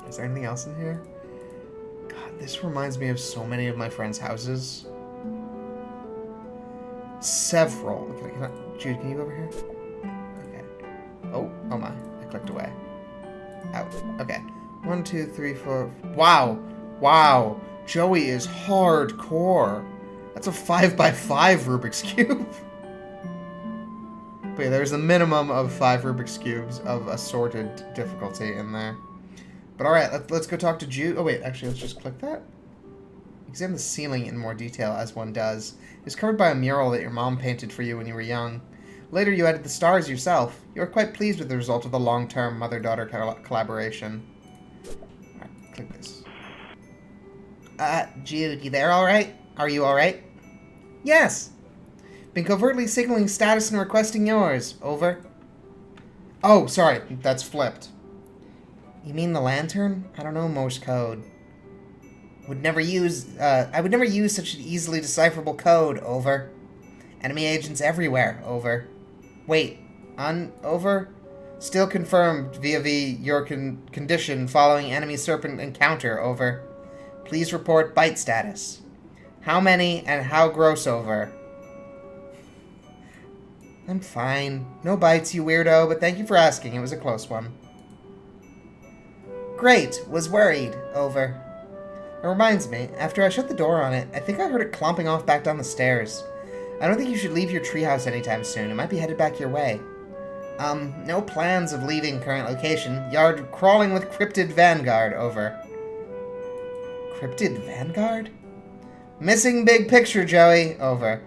Is there anything else in here? God, this reminds me of so many of my friends' houses. Several. Jude, can you go over here? Okay. Oh my. I clicked away. Out. Okay. 1, 2, 3, 4. Wow. Joey is hardcore. That's a 5x5 Rubik's Cube. But yeah, there's a minimum of 5 Rubik's Cubes of assorted difficulty in there. But alright, let's go talk to Jude. Oh wait, actually, let's just click that. Examine the ceiling in more detail, as one does. It's covered by a mural that your mom painted for you when you were young. Later, you added the stars yourself. You were quite pleased with the result of the long-term mother-daughter collaboration. Alright, click this. Jude, you there alright? Are you alright? Yes! Been covertly signaling status and requesting yours. Over. Oh, sorry, that's flipped. You mean the lantern? I don't know Morse code. I would never use such an easily decipherable code. Over. Enemy agents everywhere. Over. Wait. Over? Still confirmed via your condition following enemy serpent encounter. Over. Please report bite status. How many and how gross. Over. I'm fine. No bites, you weirdo, but thank you for asking. It was a close one. Great. Was worried. Over. It reminds me, after I shut the door on it, I think I heard it clomping off back down the stairs. I don't think you should leave your treehouse anytime soon. It might be headed back your way. No plans of leaving current location. Yard crawling with Cryptid Vanguard. Over. Cryptid Vanguard? Missing big picture, Joey. Over.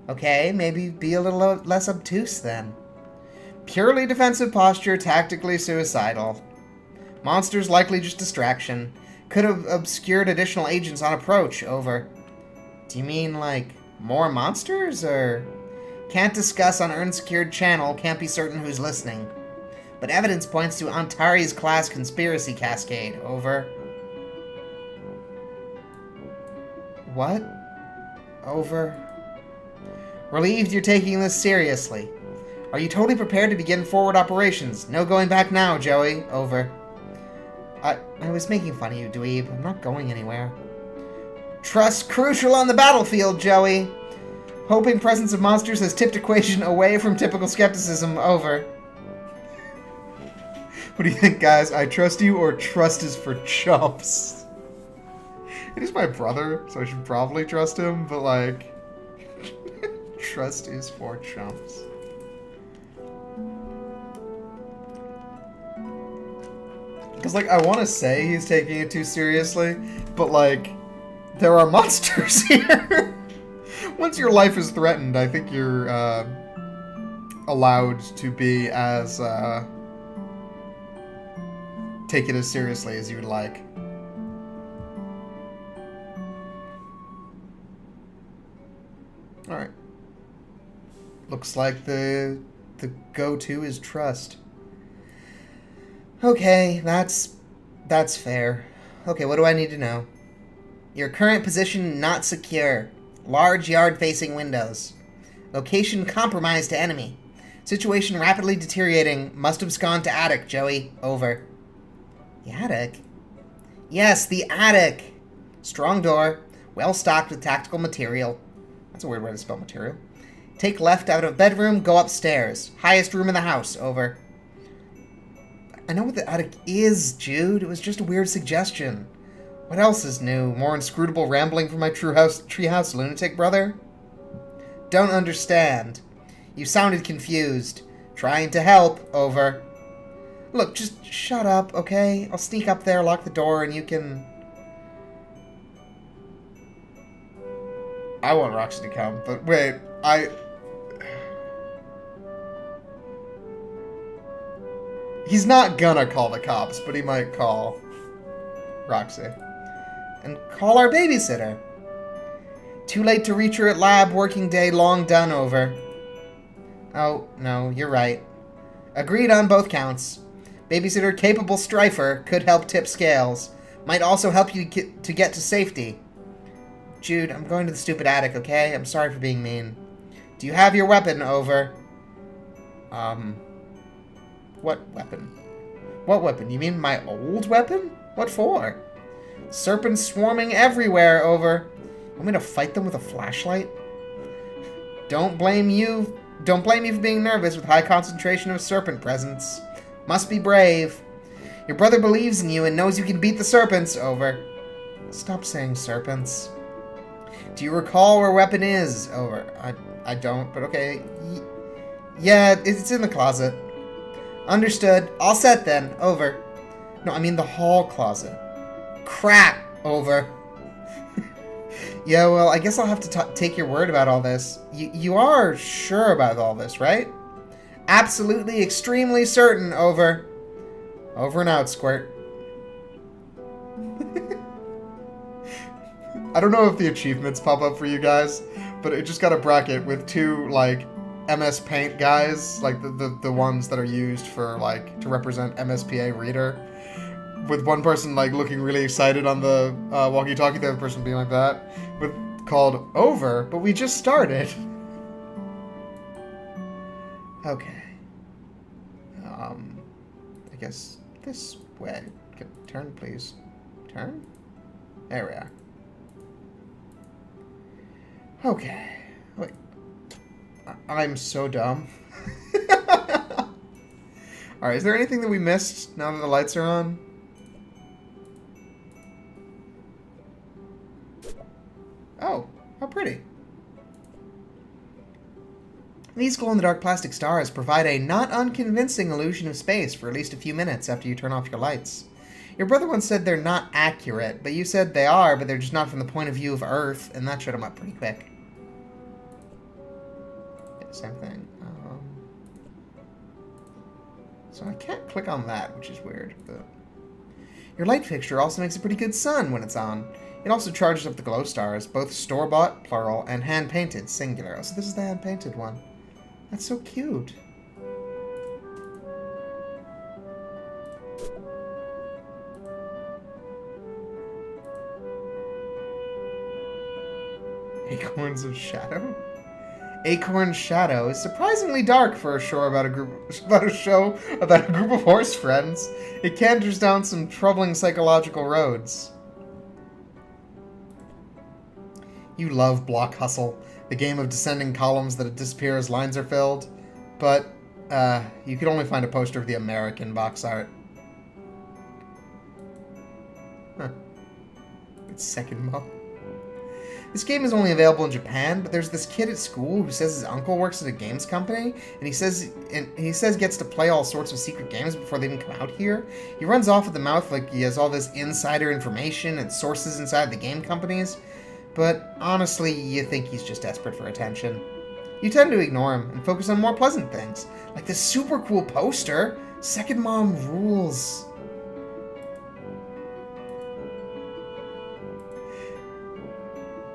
Okay, maybe be a little less obtuse then. Purely defensive posture, tactically suicidal. Monsters likely just distraction. Could have obscured additional agents on approach. Over. Do you mean, like, more monsters, or...? Can't discuss on unsecured channel, can't be certain who's listening. But evidence points to Antari's class conspiracy cascade. Over. What? Over. Relieved you're taking this seriously. Are you totally prepared to begin forward operations? No going back now, Joey. Over. I was making fun of you, dweeb. I'm not going anywhere. Trust crucial on the battlefield, Joey. Hoping presence of monsters has tipped equation away from typical skepticism. Over. What do you think, guys? I trust you, or trust is for chumps? He's my brother, so I should probably trust him, but like... trust is for chumps. Because, like, I want to say he's taking it too seriously, but, like, there are monsters here. Once your life is threatened, I think you're allowed to be as, take it as seriously as you would like. Alright. Looks like the go-to is trust. Okay, that's fair. Okay, what do I need to know? Your current position not secure. Large yard facing windows. Location compromised to enemy. Situation rapidly deteriorating. Must abscond to attic, Joey. Over. The attic? Yes, the attic. Strong door. Well stocked with tactical material. That's a weird way to spell material. Take left out of bedroom, go upstairs. Highest room in the house. Over. I know what the attic is, Jude. It was just a weird suggestion. What else is new? More inscrutable rambling from my treehouse lunatic brother? Don't understand. You sounded confused. Trying to help. Over. Look, just shut up, okay? I'll sneak up there, lock the door, and you can... I want Roxy to come, but wait, He's not gonna call the cops, but he might call Roxy. And call our babysitter. Too late to reach her at lab, working day long done. Over. Oh, no, you're right. Agreed on both counts. Babysitter capable strifer could help tip scales. Might also help you to get to safety. Jude, I'm going to the stupid attic, okay? I'm sorry for being mean. Do you have your weapon? Over. What weapon? What weapon? You mean my old weapon? What for? Serpents swarming everywhere, over. Want me to fight them with a flashlight? Don't blame you for being nervous with high concentration of serpent presence. Must be brave. Your brother believes in you and knows you can beat the serpents, over. Stop saying serpents. Do you recall where weapon is, over? I don't, but okay. Yeah, it's in the closet. Understood. All set then, over. No, I mean the hall closet. Crap, over. Yeah, well, I guess I'll have to take your word about all this. You are sure about all this, right? Absolutely, extremely certain, over. Over and out, Squirt. I don't know if the achievements pop up for you guys, but it just got a bracket with two, like, MS Paint guys, like the ones that are used for, like, to represent MSPA Reader. With one person, like, looking really excited on the walkie-talkie, the other person being like that. Called Over, but we just started. Okay. I guess this way. Turn, please. Turn? There we are. Okay. Wait. I'm so dumb. Alright, is there anything that we missed now that the lights are on? Oh, how pretty. These glow-in-the-dark plastic stars provide a not unconvincing illusion of space for at least a few minutes after you turn off your lights. Your brother once said they're not accurate, but you said they are, but they're just not from the point of view of Earth, and that shut him up pretty quick. Yeah, same thing. So I can't click on that, which is weird. But your light fixture also makes a pretty good sun when it's on. It also charges up the glow stars, both store-bought, plural, and hand-painted, singular. Oh, so this is the hand-painted one. That's so cute. Acorns of Shadow? Acorn Shadow is surprisingly dark for a show about a group of horse friends. It canters down some troubling psychological roads. You love Block Hustle, the game of descending columns that disappear as lines are filled, but you could only find a poster of the American box art. Huh. It's second mo. This game is only available in Japan, but there's this kid at school who says his uncle works at a games company, and he says gets to play all sorts of secret games before they even come out here. He runs off at the mouth like he has all this insider information and sources inside the game companies, but honestly, you think he's just desperate for attention. You tend to ignore him and focus on more pleasant things, like this super cool poster. Second Mom rules.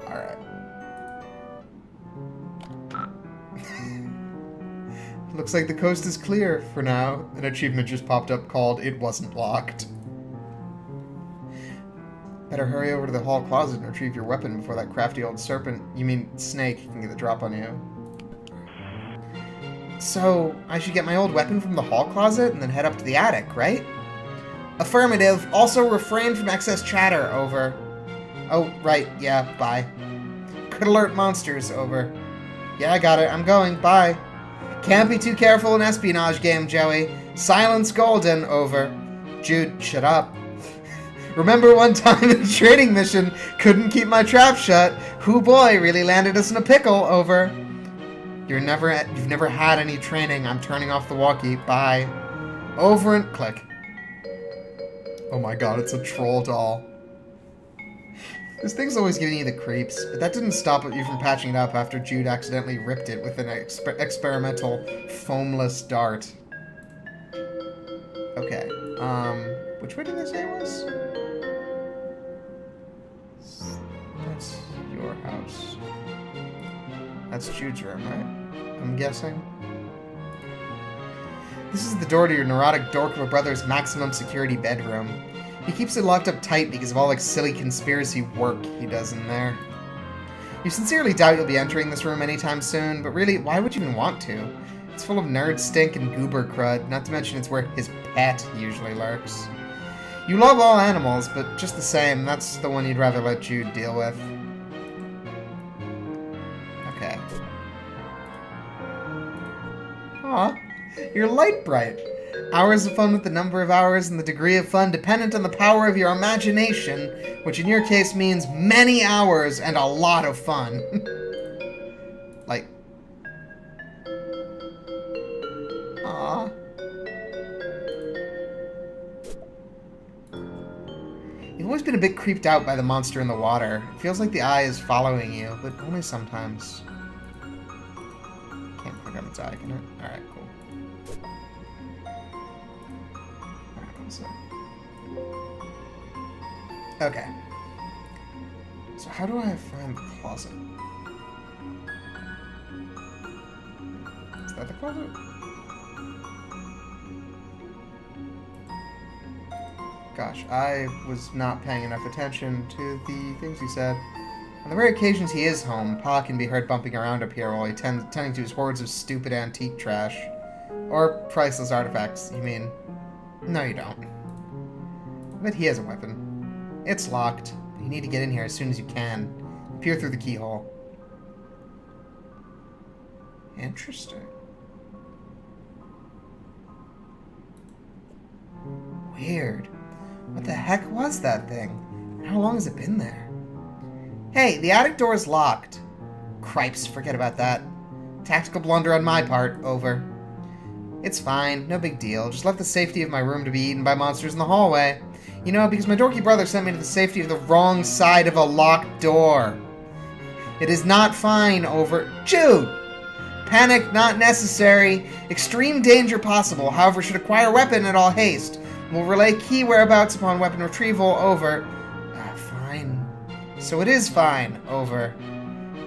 Alright. Looks like the coast is clear for now. An achievement just popped up called It Wasn't Locked. Better hurry over to the hall closet and retrieve your weapon before that crafty old serpent, you mean snake, can get the drop on you. So, I should get my old weapon from the hall closet and then head up to the attic, right? Affirmative. Also refrain from excess chatter, over. Oh, right, yeah, bye. Could alert monsters, over. Yeah, I got it, I'm going, bye. Can't be too careful in espionage game, Joey. Silence golden, over. Jude, shut up. Remember one time in a training mission, couldn't keep my trap shut. Hoo boy, really landed us in a pickle, over. You've never had any training. I'm turning off the walkie. Bye. Over and click. Oh my god, it's a troll doll. This thing's always giving you the creeps, but that didn't stop you from patching it up after Jude accidentally ripped it with an experimental foamless dart. Okay, which way did they say it was? That's your house. That's Jude's room, right? I'm guessing. This is the door to your neurotic dork of a brother's maximum security bedroom. He keeps it locked up tight because of all like silly conspiracy work he does in there. You sincerely doubt you'll be entering this room anytime soon, but really, why would you even want to? It's full of nerd stink and goober crud, not to mention it's where his pet usually lurks. You love all animals, but just the same, that's the one you'd rather let Jude deal with. Okay. Aw, you're light bright. Hours of fun with the number of hours and the degree of fun dependent on the power of your imagination, which in your case means many hours and a lot of fun. Like... Aw. You've always been a bit creeped out by the monster in the water. It feels like the eye is following you, but only sometimes. Can't click on its eye, can it? Alright, cool. Okay. So how do I find the closet? Is that the closet? Gosh, I was not paying enough attention to the things he said. On the rare occasions he is home, Pa can be heard bumping around up here while he tending to his hordes of stupid antique trash. Or priceless artifacts, you mean? No, you don't. But he has a weapon. It's locked. You need to get in here as soon as you can. Peer through the keyhole. Interesting. Weird. What the heck was that thing? How long has it been there? Hey, the attic door is locked. Cripes, forget about that. Tactical blunder on my part. Over. It's fine. No big deal. Just left the safety of my room to be eaten by monsters in the hallway. You know, because my dorky brother sent me to the safety of the wrong side of a locked door. It is not fine. Over. Jude! Panic not necessary. Extreme danger possible. However, should acquire weapon in all haste. Will relay key whereabouts upon weapon retrieval. Over. Fine. So it is fine. Over.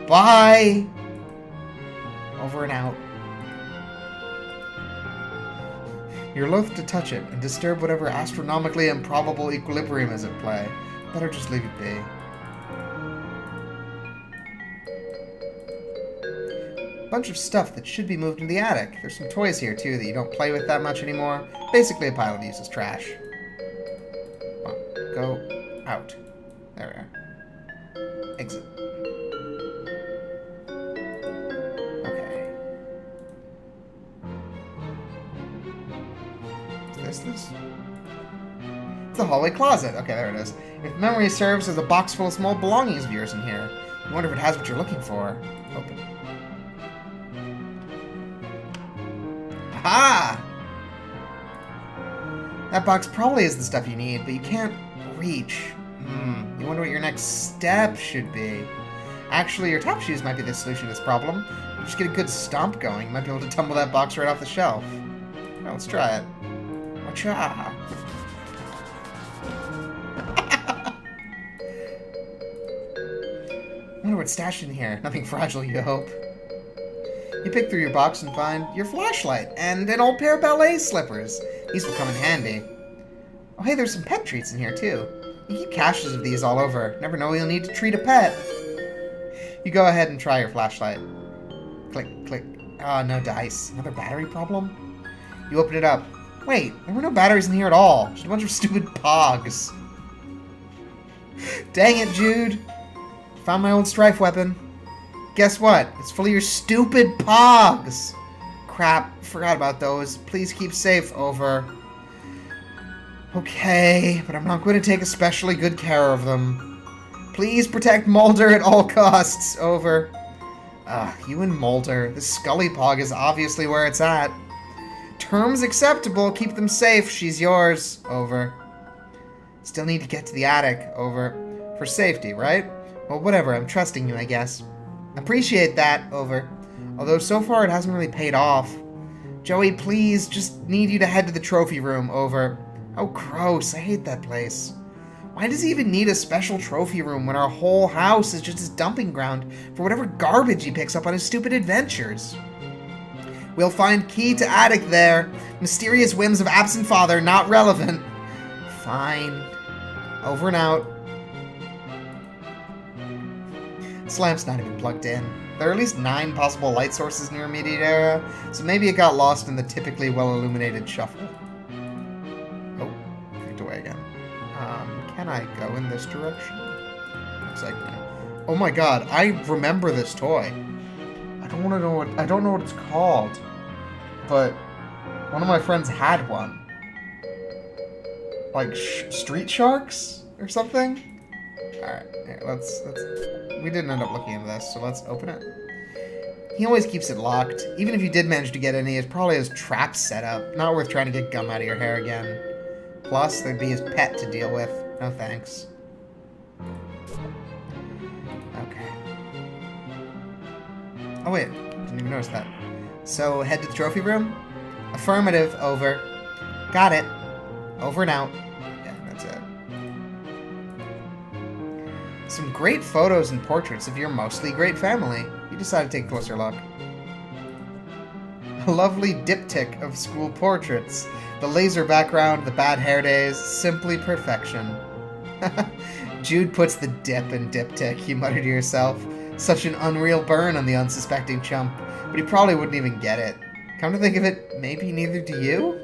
Bye! Over and out. You're loath to touch it and disturb whatever astronomically improbable equilibrium is at play. Better just leave it be. Bunch of stuff that should be moved into the attic. There's some toys here, too, that you don't play with that much anymore. Basically a pile of useless trash. Come on, go out. There we are. Exit. Okay. Is this? It's the hallway closet. Okay, there it is. If memory serves, there's a box full of small belongings of yours in here. You wonder if it has what you're looking for. Open. Aha! That box probably is the stuff you need, but you can't reach. You wonder what your next step should be. Actually, your top shoes might be the solution to this problem. You just get a good stomp going, you might be able to tumble that box right off the shelf. Well, let's try it. Wacha! Wonder what's stashed in here. Nothing fragile, you hope. You pick through your box and find your flashlight and an old pair of ballet slippers. These will come in handy. Oh, hey, there's some pet treats in here, too. You keep caches of these all over. Never know you'll need to treat a pet. You go ahead and try your flashlight. Click, click. Ah, no dice. Another battery problem? You open it up. Wait, there were no batteries in here at all. Just a bunch of stupid pogs. Dang it, Jude. Found my old strife weapon. Guess what? It's full of your stupid pogs. Crap, forgot about those. Please keep safe. Over. Okay, but I'm not going to take especially good care of them. Please protect Mulder at all costs. Over. You and Mulder. The Scully Pog is obviously where it's at. Terms acceptable. Keep them safe. She's yours. Over. Still need to get to the attic. Over. For safety, right? Well, whatever. I'm trusting you, I guess. Appreciate that. Over. Although so far it hasn't really paid off. Joey, please. Just need you to head to the trophy room. Over. Oh, gross. I hate that place. Why does he even need a special trophy room when our whole house is just his dumping ground for whatever garbage he picks up on his stupid adventures? We'll find key to attic there. Mysterious whims of absent father, not relevant. Fine. Over and out. This lamp's not even plugged in. There are at least 9 possible light sources in your immediate area, so maybe it got lost in the typically well-illuminated shuffle. looked away again. Can I go in this direction? Looks like no. Oh my god, I remember this toy. I don't know what it's called, but one of my friends had one. Like Street Sharks or something. All right, here, let's. We didn't end up looking into this, so let's open it. He always keeps it locked. Even if you did manage to get any, it probably has traps set up. Not worth trying to get gum out of your hair again. Plus, there'd be his pet to deal with. No thanks. Okay. Oh wait, didn't even notice that. So, head to the trophy room? Affirmative, over. Got it. Over and out. Yeah, that's it. Some great photos and portraits of your mostly great family. You decide to take a closer look. A lovely diptych of school portraits. The laser background, the bad hair days, simply perfection. Jude puts the dip in diptych, you mutter to yourself. Such an unreal burn on the unsuspecting chump, but he probably wouldn't even get it. Come to think of it, maybe neither do you?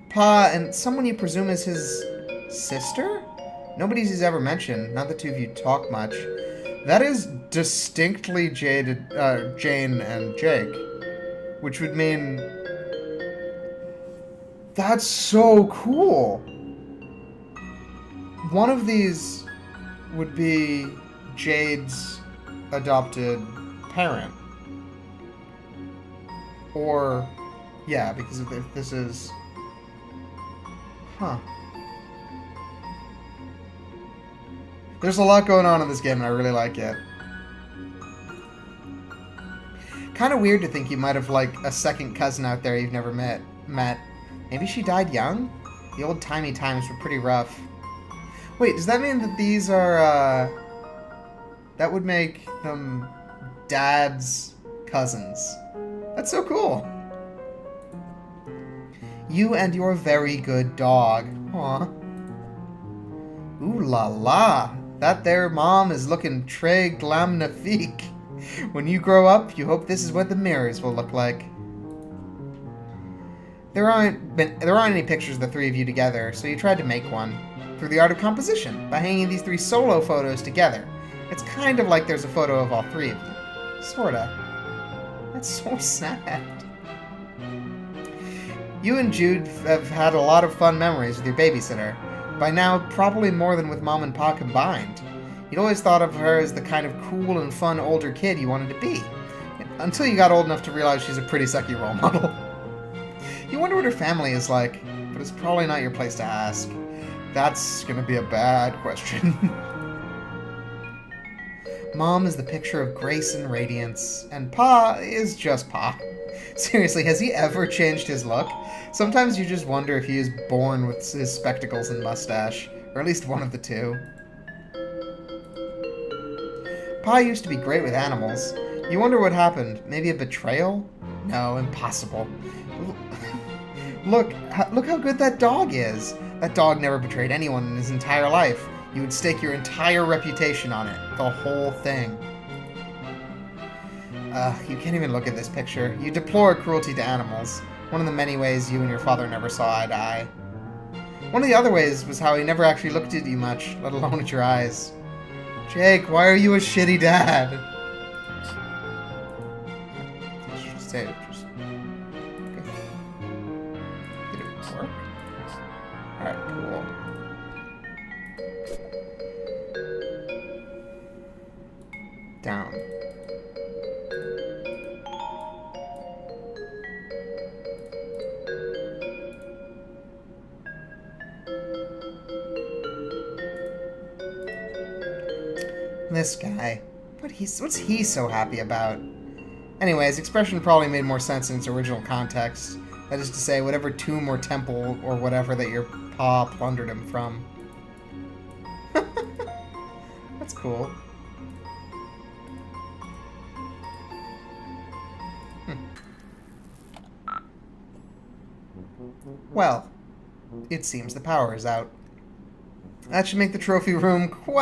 Pa, and someone you presume is his sister? Nobody's ever mentioned, not the two of you talk much. That is distinctly Jane and Jake, which would mean... That's so cool! One of these would be Jade's adopted parent. Or, yeah, because if this is... Huh. There's a lot going on in this game, and I really like it. Kind of weird to think you might have, like, a second cousin out there you've never met. Maybe she died young? The old-timey times were pretty rough. Wait, does that mean that these are, that would make them Dad's cousins? That's so cool. You and your very good dog. Aw. Ooh la la. That there mom is looking très glamnifique. When you grow up, you hope this is what the mirrors will look like. There aren't any pictures of the three of you together, so you tried to make one. Through the art of composition, by hanging these three solo photos together. It's kind of like there's a photo of all three of you. Sorta. That's so sad. You and Jude have had a lot of fun memories with your babysitter. By now, probably more than with Mom and Pa combined. You'd always thought of her as the kind of cool and fun older kid you wanted to be. Until you got old enough to realize she's a pretty sucky role model. You wonder what her family is like, but it's probably not your place to ask. That's gonna be a bad question. Mom is the picture of grace and radiance, and Pa is just Pa. Seriously, has he ever changed his look? Sometimes you just wonder if he is born with his spectacles and mustache, or at least one of the two. Pa used to be great with animals. You wonder what happened. Maybe a betrayal? No, impossible. Look how good that dog is. That dog never betrayed anyone in his entire life. You would stake your entire reputation on it. The whole thing. You can't even look at this picture. You deplore cruelty to animals. One of the many ways you and your father never saw eye to eye. One of the other ways was how he never actually looked at you much, let alone at your eyes. Jake, why are you a shitty dad? Just say it. Okay. Did it work? Alright, cool. Down. This guy. What's he so happy about? Anyway, his expression probably made more sense in its original context. That is to say, whatever tomb or temple or whatever that your pa plundered him from. That's cool. Well, it seems the power is out. That should make the trophy room quite